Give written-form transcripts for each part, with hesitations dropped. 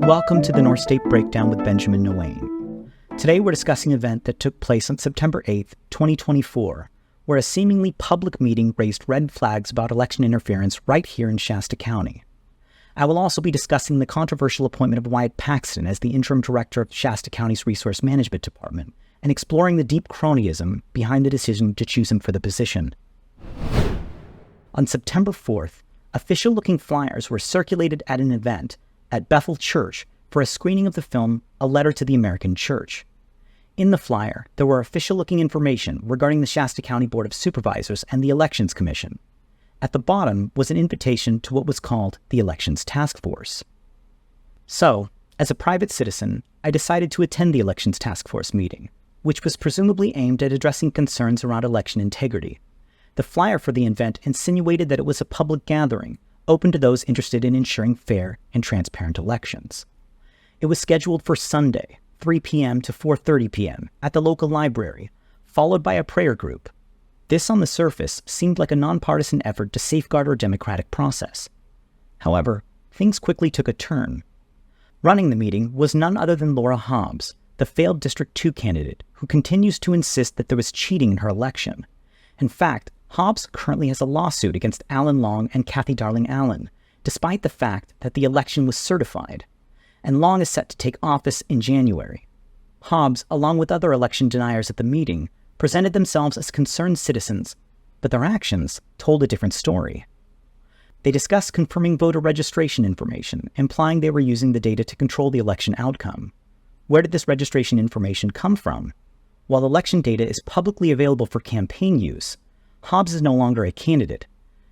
Welcome to the North State Breakdown with Benjamin Nguyen. Today we're discussing an event that took place on September 8th, 2024, where a seemingly public meeting raised red flags about election interference right here in Shasta County. I will also be discussing the controversial appointment of Wyatt Paxton as the interim director of Shasta County's Resource Management Department and exploring the deep cronyism behind the decision to choose him for the position. On September 4th, official-looking flyers were circulated at an event at Bethel Church for a screening of the film A Letter to the American Church. In the flyer, there were official-looking information regarding the Shasta County Board of Supervisors and the Elections Commission. At the bottom was an invitation to what was called the Elections Task Force. So, as a private citizen, I decided to attend the Elections Task Force meeting, which was presumably aimed at addressing concerns around election integrity. The flyer for the event insinuated that it was a public gathering, open to those interested in ensuring fair and transparent elections. It was scheduled for Sunday, 3 p.m. to 4:30 p.m. at the local library, followed by a prayer group. This on the surface seemed like a nonpartisan effort to safeguard our democratic process. However, things quickly took a turn. Running the meeting was none other than Laura Hobbs, the failed District 2 candidate who continues to insist that there was cheating in her election. In fact, Hobbs currently has a lawsuit against Alan Long and Kathy Darling Allen, despite the fact that the election was certified, and Long is set to take office in January. Hobbs, along with other election deniers at the meeting, presented themselves as concerned citizens, but their actions told a different story. They discussed confirming voter registration information, implying they were using the data to control the election outcome. Where did this registration information come from? While election data is publicly available for campaign use, Hobbs is no longer a candidate.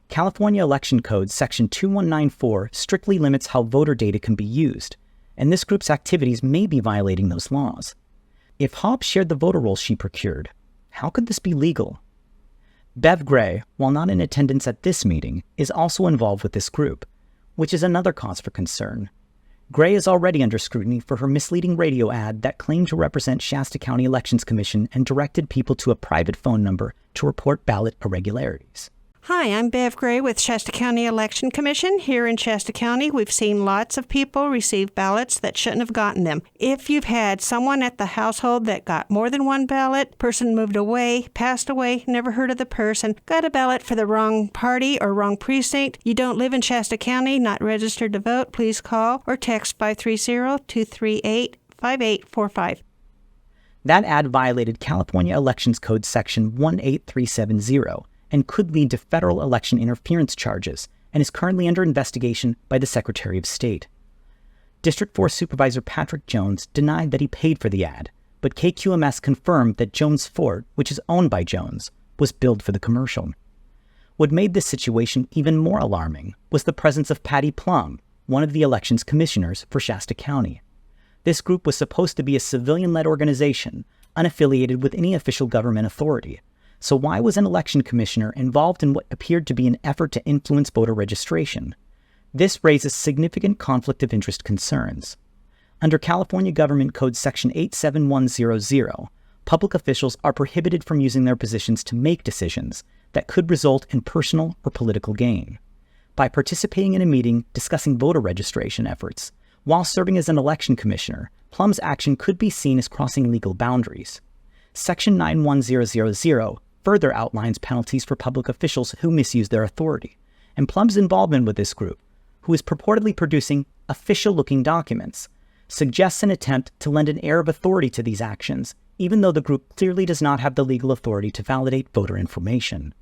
California Election Code Section 2194 strictly limits how voter data can be used, and this group's activities may be violating those laws. If Hobbs shared the voter rolls she procured, how could this be legal? Bev Gray, while not in attendance at this meeting, is also involved with this group, which is another cause for concern. Gray is already under scrutiny for her misleading radio ad that claimed to represent Shasta County Elections Commission and directed people to a private phone number to report ballot irregularities. Hi, I'm Bev Gray with Shasta County Election Commission. Here in Shasta County, we've seen lots of people receive ballots that shouldn't have gotten them. If you've had someone at the household that got more than one ballot, person moved away, passed away, never heard of the person, got a ballot for the wrong party or wrong precinct, you don't live in Shasta County, not registered to vote, please call or text 530-238-5845. That ad violated California Elections Code Section 18370, and could lead to federal election interference charges, and is currently under investigation by the Secretary of State. District 4 Supervisor Patrick Jones denied that he paid for the ad, but KQMS confirmed that Jones Fort, which is owned by Jones, was billed for the commercial. What made this situation even more alarming was the presence of Patty Plum, one of the elections commissioners for Shasta County. This group was supposed to be a civilian-led organization, unaffiliated with any official government authority. So why was an election commissioner involved in what appeared to be an effort to influence voter registration? This raises significant conflict of interest concerns. Under California Government Code Section 87100, public officials are prohibited from using their positions to make decisions that could result in personal or political gain. By participating in a meeting discussing voter registration efforts, while serving as an election commissioner, Plum's action could be seen as crossing legal boundaries. Section 91000 further outlines penalties for public officials who misuse their authority, and Plum's involvement with this group, who is purportedly producing official-looking documents, suggests an attempt to lend an air of authority to these actions, even though the group clearly does not have the legal authority to validate voter information.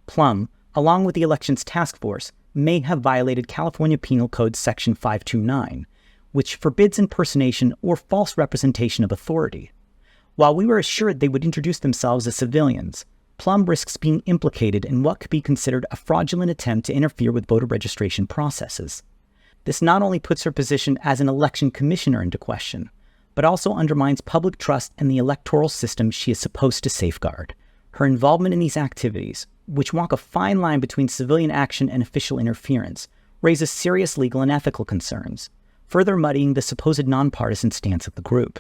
Plum, along with the Elections Task Force, may have violated California Penal Code Section 529, which forbids impersonation or false representation of authority. While we were assured they would introduce themselves as civilians, Plum risks being implicated in what could be considered a fraudulent attempt to interfere with voter registration processes. This not only puts her position as an election commissioner into question, but also undermines public trust in the electoral system she is supposed to safeguard. Her involvement in these activities, which walk a fine line between civilian action and official interference, raises serious legal and ethical concerns, further muddying the supposed nonpartisan stance of the group.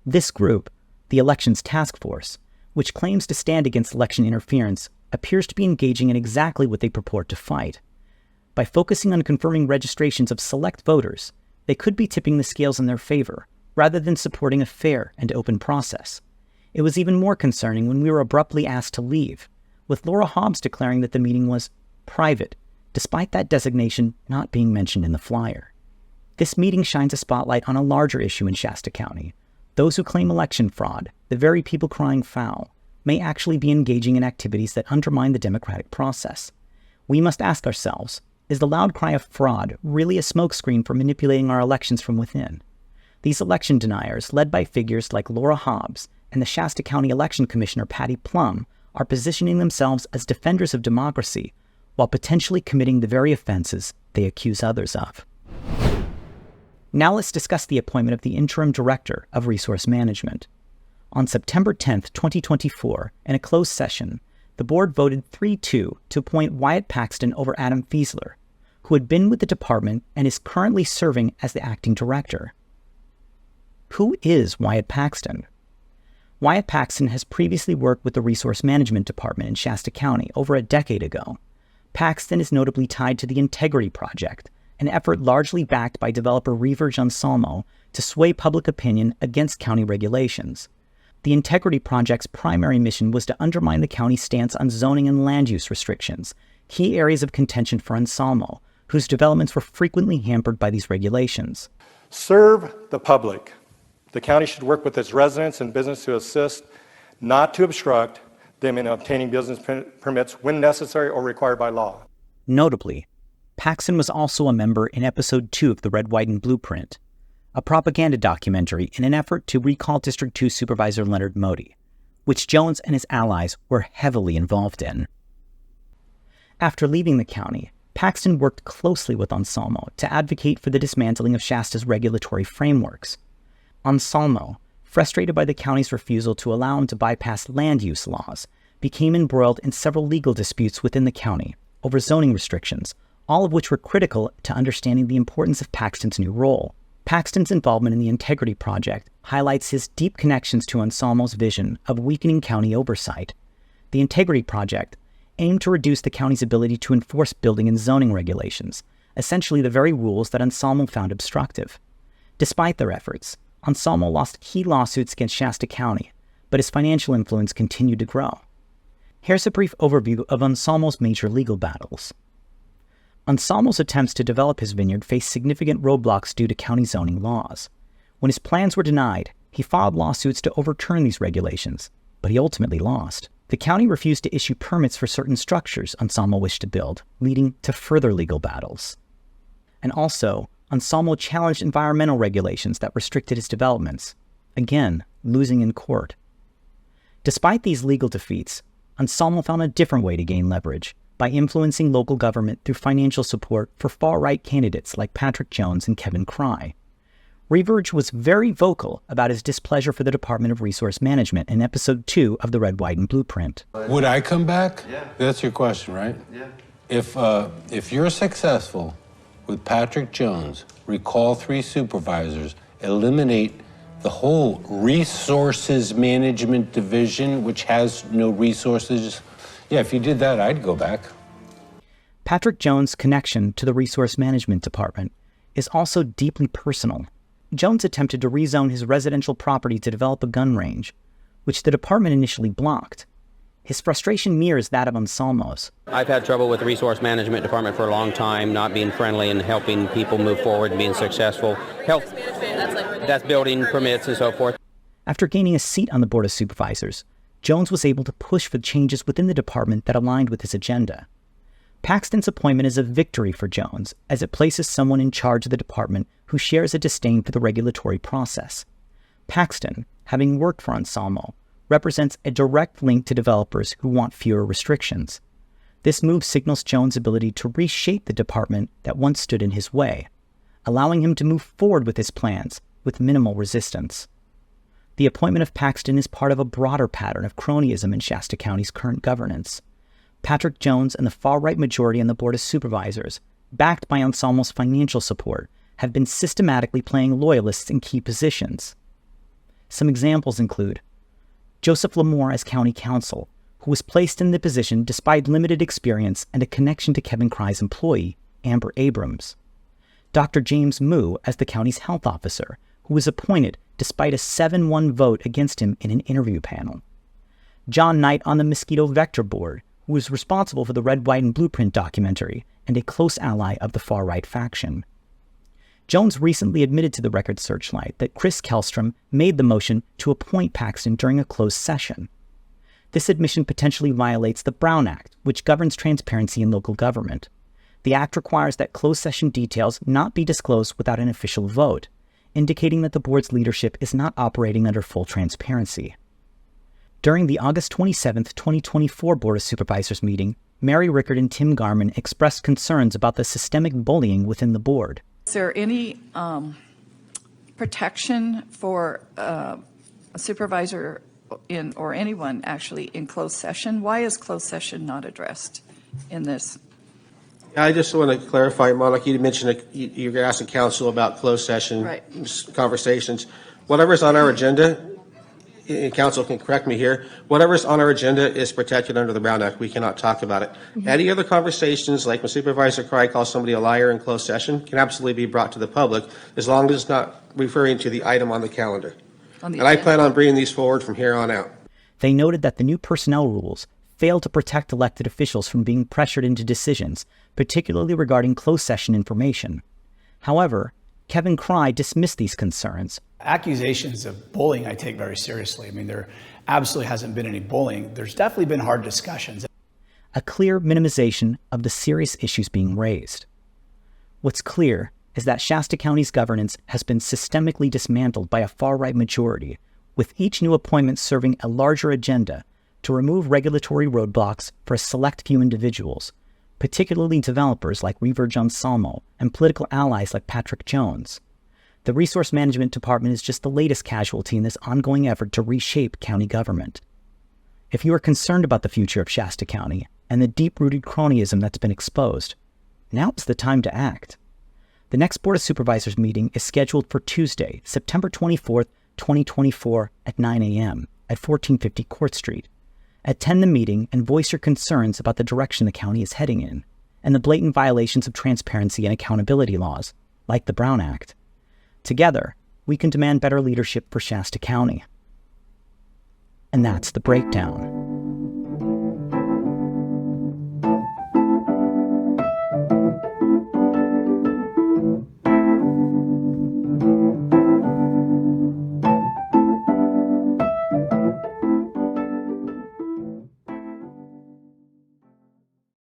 This group, the Elections Task Force, which claims to stand against election interference, appears to be engaging in exactly what they purport to fight. By focusing on confirming registrations of select voters, they could be tipping the scales in their favor, rather than supporting a fair and open process. It was even more concerning when we were abruptly asked to leave, with Laura Hobbs declaring that the meeting was private, despite that designation not being mentioned in the flyer. This meeting shines a spotlight on a larger issue in Shasta County. Those who claim election fraud, the very people crying foul, may actually be engaging in activities that undermine the democratic process. We must ask ourselves, is the loud cry of fraud really a smokescreen for manipulating our elections from within? These election deniers, led by figures like Laura Hobbs and the Shasta County Election Commissioner Patty Plum, are positioning themselves as defenders of democracy while potentially committing the very offenses they accuse others of. Now let's discuss the appointment of the interim director of resource management. On September 10, 2024, in a closed session, the board voted 3-2 to appoint Wyatt Paxton over Adam Fiesler, who had been with the department and is currently serving as the acting director. Who is Wyatt Paxton? Wyatt Paxton has previously worked with the Resource Management Department in Shasta County over a decade ago. Paxton is notably tied to the Integrity Project, an effort largely backed by developer Reverge Anselmo to sway public opinion against county regulations. The Integrity Project's primary mission was to undermine the county's stance on zoning and land use restrictions, key areas of contention for Anselmo, whose developments were frequently hampered by these regulations. Serve the public. The county should work with its residents and business to assist, not to obstruct them in obtaining business permits when necessary or required by law. Notably, Paxton was also a member in Episode 2 of the Red, White, and Blueprint, a propaganda documentary in an effort to recall District 2 Supervisor Leonard Modi, which Jones and his allies were heavily involved in. After leaving the county, Paxton worked closely with Anselmo to advocate for the dismantling of Shasta's regulatory frameworks. Anselmo, frustrated by the county's refusal to allow him to bypass land use laws, became embroiled in several legal disputes within the county over zoning restrictions, all of which were critical to understanding the importance of Paxton's new role. Paxton's involvement in the Integrity Project highlights his deep connections to Anselmo's vision of weakening county oversight. The Integrity Project aimed to reduce the county's ability to enforce building and zoning regulations, essentially the very rules that Anselmo found obstructive. Despite their efforts, Anselmo lost key lawsuits against Shasta County, but his financial influence continued to grow. Here's a brief overview of Anselmo's major legal battles. Anselmo's attempts to develop his vineyard faced significant roadblocks due to county zoning laws. When his plans were denied, he filed lawsuits to overturn these regulations, but he ultimately lost. The county refused to issue permits for certain structures Anselmo wished to build, leading to further legal battles. And also, Anselmo challenged environmental regulations that restricted his developments, again, losing in court. Despite these legal defeats, Anselmo found a different way to gain leverage, by influencing local government through financial support for far-right candidates like Patrick Jones and Kevin Cry. Reverge was very vocal about his displeasure for the Department of Resource Management in Episode 2 of the Red, White, and Blueprint. Would I come back? Yeah. That's your question, right? Yeah. If you're successful with Patrick Jones, recall 3 supervisors, eliminate the whole resources management division, which has no resources. Yeah, if you did that, I'd go back. Patrick Jones' connection to the Resource Management Department is also deeply personal. Jones attempted to rezone his residential property to develop a gun range, which the department initially blocked. His frustration mirrors that of Anselmo's. I've had trouble with the Resource Management Department for a long time, not being friendly and helping people move forward and being successful. That's building permits and so forth. After gaining a seat on the Board of Supervisors, Jones was able to push for changes within the department that aligned with his agenda. Paxton's appointment is a victory for Jones, as it places someone in charge of the department who shares a disdain for the regulatory process. Paxton, having worked for Anselmo, represents a direct link to developers who want fewer restrictions. This move signals Jones' ability to reshape the department that once stood in his way, allowing him to move forward with his plans with minimal resistance. The appointment of Paxton is part of a broader pattern of cronyism in Shasta County's current governance. Patrick Jones and the far-right majority on the Board of Supervisors, backed by Anselmo's financial support, have been systematically playing loyalists in key positions. Some examples include Joseph Lamore as county counsel, who was placed in the position despite limited experience and a connection to Kevin Cry's employee, Amber Abrams. Dr. James Moo as the county's health officer, who was appointed despite a 7-1 vote against him in an interview panel. John Knight on the Mosquito Vector Board, who was responsible for the Red, White, and Blueprint documentary and a close ally of the far-right faction. Jones recently admitted to the Record Searchlight that Chris Kellstrom made the motion to appoint Paxton during a closed session. This admission potentially violates the Brown Act, which governs transparency in local government. The act requires that closed session details not be disclosed without an official vote, indicating that the board's leadership is not operating under full transparency. During the August 27, 2024 Board of Supervisors meeting, Mary Rickard and Tim Garman expressed concerns about the systemic bullying within the board. Is there any protection for a supervisor or anyone actually in closed session? Why is closed session not addressed in this? I just want to clarify, Monica, you mentioned that you're asking council about closed session conversations. Whatever's on our agenda, and council can correct me here, whatever's on our agenda is protected under the Brown Act. We cannot talk about it. Any other conversations, like when Supervisor Cry calls somebody a liar in closed session, can absolutely be brought to the public as long as it's not referring to the item on the calendar. And I plan on bringing these forward from here on out. They noted that the new personnel rules fail to protect elected officials from being pressured into decisions, particularly regarding closed session information. However, Kevin Cry dismissed these concerns. Accusations of bullying I take very seriously. I mean, there absolutely hasn't been any bullying. There's definitely been hard discussions. A clear minimization of the serious issues being raised. What's clear is that Shasta County's governance has been systemically dismantled by a far-right majority, with each new appointment serving a larger agenda to remove regulatory roadblocks for a select few individuals, particularly developers like Reaver John Salmo and political allies like Patrick Jones. The Resource Management Department is just the latest casualty in this ongoing effort to reshape county government. If you are concerned about the future of Shasta County and the deep-rooted cronyism that's been exposed, now is the time to act. The next Board of Supervisors meeting is scheduled for Tuesday, September 24th, 2024 at 9 a.m. at 1450 Court Street. Attend the meeting and voice your concerns about the direction the county is heading in and the blatant violations of transparency and accountability laws, like the Brown Act. Together, we can demand better leadership for Shasta County. And that's The Breakdown.